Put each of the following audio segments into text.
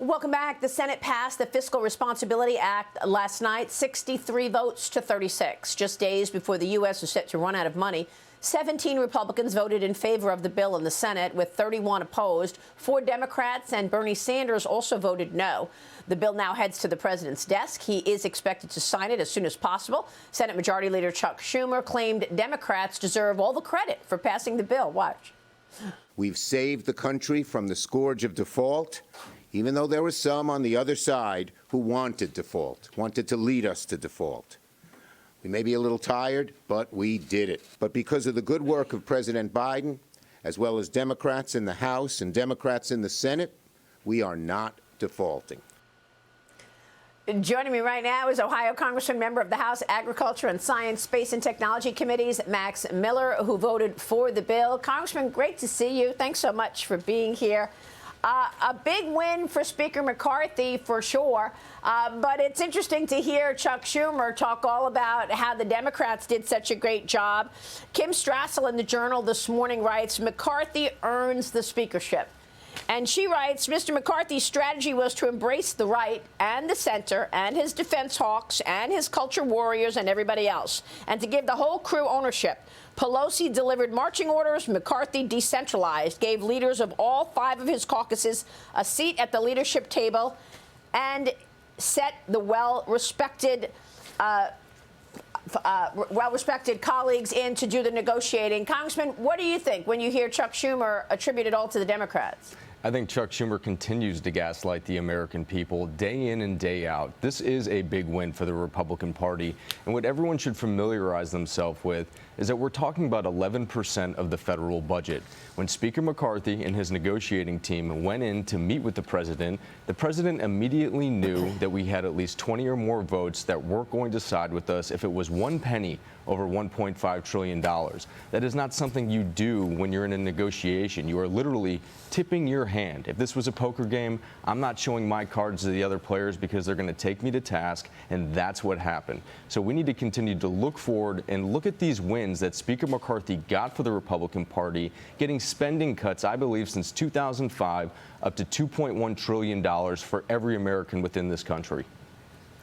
Welcome back. The Senate passed the Fiscal Responsibility Act last night, 63 votes to 36. Just days before the U.S. is set to run out of money, 17 Republicans voted in favor of the bill in the Senate, with 31 opposed. 4 Democrats and Bernie Sanders also voted no. The bill now heads to the president's desk. He is expected to sign it as soon as possible. Senate Majority Leader Chuck Schumer claimed Democrats deserve all the credit for passing the bill. Watch. We've saved the country from the scourge of default, even though there were some on the other side who wanted default, wanted to lead us to default. We may be a little tired, but we did it. But because of the good work of President Biden, as well as Democrats in the House and Democrats in the Senate, we are not defaulting. Joining me right now is Ohio Congressman, member of the House Agriculture and Science, Space and Technology Committees, Max Miller, who voted for the bill. Congressman, great to see you. Thanks so much for being here. A big win for Speaker McCarthy, for sure, but it's interesting to hear Chuck Schumer talk all about how the Democrats did such a great job. Kim Strassel in the Journal this morning writes, McCarthy earns the speakership. And she writes, Mr. McCarthy's strategy was to embrace the right and the center and his defense hawks and his culture warriors and everybody else, and to give the whole crew ownership. Pelosi delivered marching orders. McCarthy decentralized, gave leaders of all 5 of his caucuses a seat at the leadership table, and set the well-respected colleagues in to do the negotiating. Congressman, what do you think when you hear Chuck Schumer attribute it all to the Democrats? I think Chuck Schumer continues to gaslight the American people day in and day out. This is a big win for the Republican Party. And what everyone should familiarize themselves with is that we're talking about 11% of the federal budget. When Speaker McCarthy and his negotiating team went in to meet with the president immediately knew that we had at least 20 or more votes that weren't going to side with us if it was 1 penny over $1.5 trillion. That is not something you do when you're in a negotiation. You are literally tipping your hand. If this was a poker game, I'm not showing my cards to the other players because they're going to take me to task, and that's what happened. So we need to continue to look forward and look at these wins that Speaker McCarthy got for the Republican Party, getting spending cuts, I believe, since 2005, up to $2.1 trillion for every American within this country.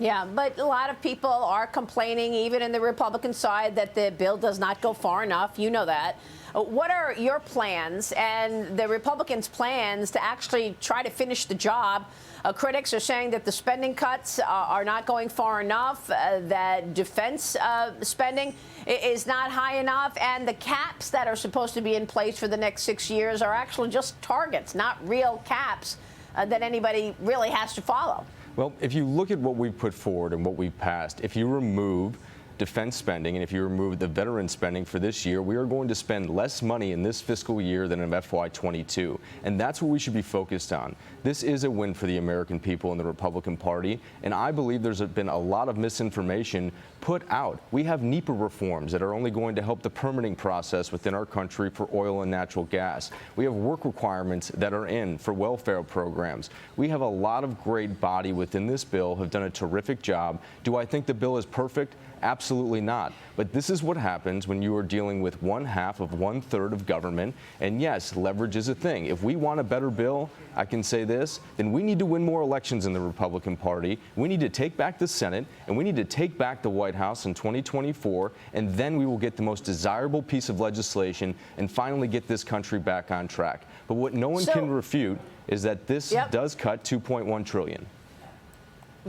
Yeah, but a lot of people are complaining, even in the Republican side, that the bill does not go far enough. You know that. What are your plans and the Republicans' plans to actually try to finish the job? Critics are saying that the spending cuts are not going far enough, that defense spending is not high enough, and the caps that are supposed to be in place for the next 6 years are actually just targets, not real caps that anybody really has to follow. Well, if you look at what we put forward and what we passed, if you remove defense spending and if you remove the veteran spending for this year, we are going to spend less money in this fiscal year than in FY22. And that's what we should be focused on. This is a win for the American people and the Republican Party. And I believe there's been a lot of misinformation put out. We have NEPA reforms that are only going to help the permitting process within our country for oil and natural gas. We have work requirements that are in for welfare programs. We have a lot of great body within this bill, have done a terrific job. Do I think the bill is perfect? Absolutely not. But this is what happens when you are dealing with 1/2 of 1/3 of government. And yes, leverage is a thing. If we want a better bill, I can say this, then we need to win more elections in the Republican Party. We need to take back the Senate, and we need to take back the White House in 2024, and then we will get the most desirable piece of legislation and finally get this country back on track. But what no one can refute is that this does cut $2.1 trillion.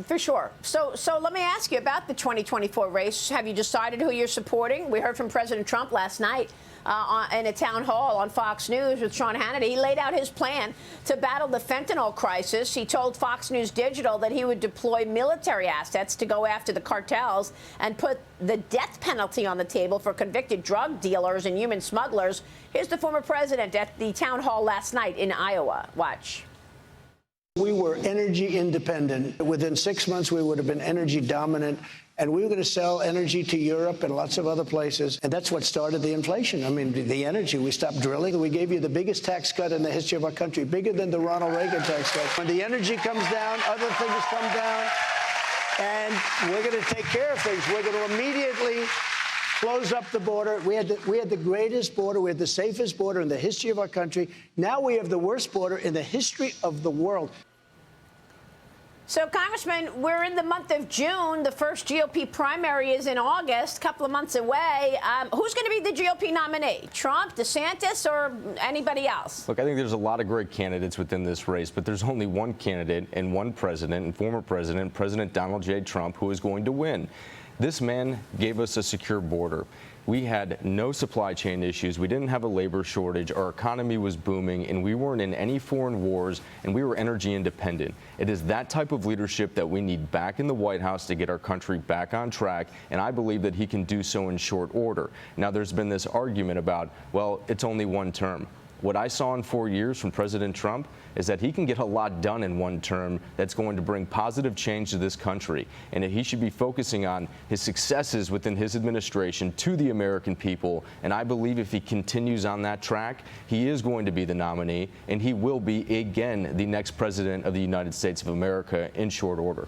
For sure. So let me ask you about the 2024 race. Have you decided who you're supporting? We heard from President Trump last night in a town hall on Fox News with Sean Hannity. He laid out his plan to battle the fentanyl crisis. He told Fox News Digital that he would deploy military assets to go after the cartels and put the death penalty on the table for convicted drug dealers and human smugglers. Here's the former president at the town hall last night in Iowa. Watch. We were energy independent. Within 6 months, we would have been energy dominant, and we were going to sell energy to Europe and lots of other places. And that's what started the inflation. I mean, the energy. We stopped drilling. We gave you the biggest tax cut in the history of our country, bigger than the Ronald Reagan tax cut. When the energy comes down, other things come down, and we're going to take care of things. We're going to immediately close up the border. We had the greatest border. We had the safest border in the history of our country. Now we have the worst border in the history of the world. So, Congressman, we're in the month of June. The first GOP primary is in August, a couple of months away. Who's going to be the GOP nominee? Trump, DeSantis, or anybody else? Look, I think there's a lot of great candidates within this race, but there's only one candidate and one president, and former president, President Donald J. Trump, who is going to win. This man gave us a secure border. We had no supply chain issues. We didn't have a labor shortage. Our economy was booming, and we weren't in any foreign wars, and we were energy independent. It is that type of leadership that we need back in the White House to get our country back on track, and I believe that he can do so in short order. Now, there's been this argument about, well, it's only one term. What I saw in 4 years from President Trump is that he can get a lot done in one term that's going to bring positive change to this country, and that he should be focusing on his successes within his administration to the American people. And I believe if he continues on that track, he is going to be the nominee, and he will be again the next president of the United States of America in short order.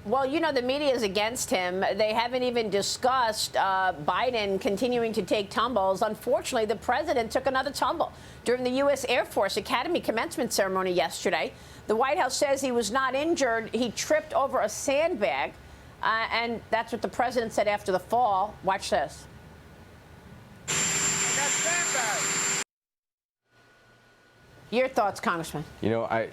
Well, you know, the media is against him. They haven't even discussed Biden continuing to take tumbles. Unfortunately, the president took another tumble during the U.S. Air Force Academy commencement ceremony yesterday. The White House says he was not injured. He tripped over a sandbag, and that's what the president said after the fall. Watch this. I got sandbags. Your thoughts, Congressman? You know,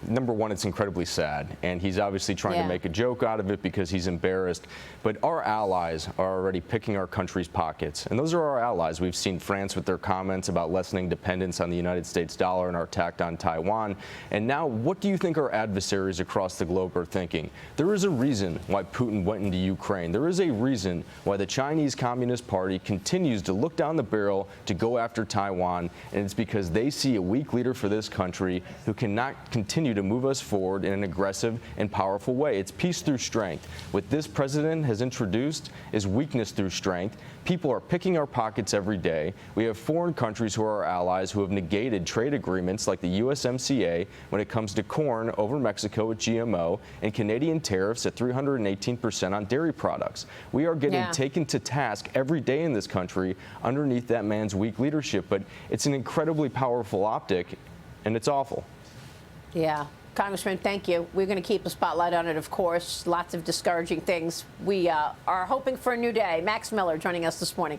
number one, it's incredibly sad, and he's obviously trying to make a joke out of it because he's embarrassed. But our allies are already picking our country's pockets, and those are our allies. We've seen France with their comments about lessening dependence on the United States dollar and our attack on Taiwan. And now, what do you think our adversaries across the globe are thinking? There is a reason why Putin went into Ukraine. There is a reason why the Chinese Communist Party continues to look down the barrel to go after Taiwan, and it's because they see a weak leader for this country who cannot continue to move us forward in an aggressive and powerful way. It's peace through strength. What this president has introduced is weakness through strength. People are picking our pockets every day. We have foreign countries who are our allies who have negated trade agreements like the USMCA when it comes to corn over Mexico with GMO and Canadian tariffs at 318% on dairy products. We are getting taken to task every day in this country underneath that man's weak leadership, but it's an incredibly powerful optic, and it's awful. Yeah. Congressman, thank you. We're going to keep a spotlight on it, of course. Lots of discouraging things. We are hoping for a new day. Max Miller joining us this morning.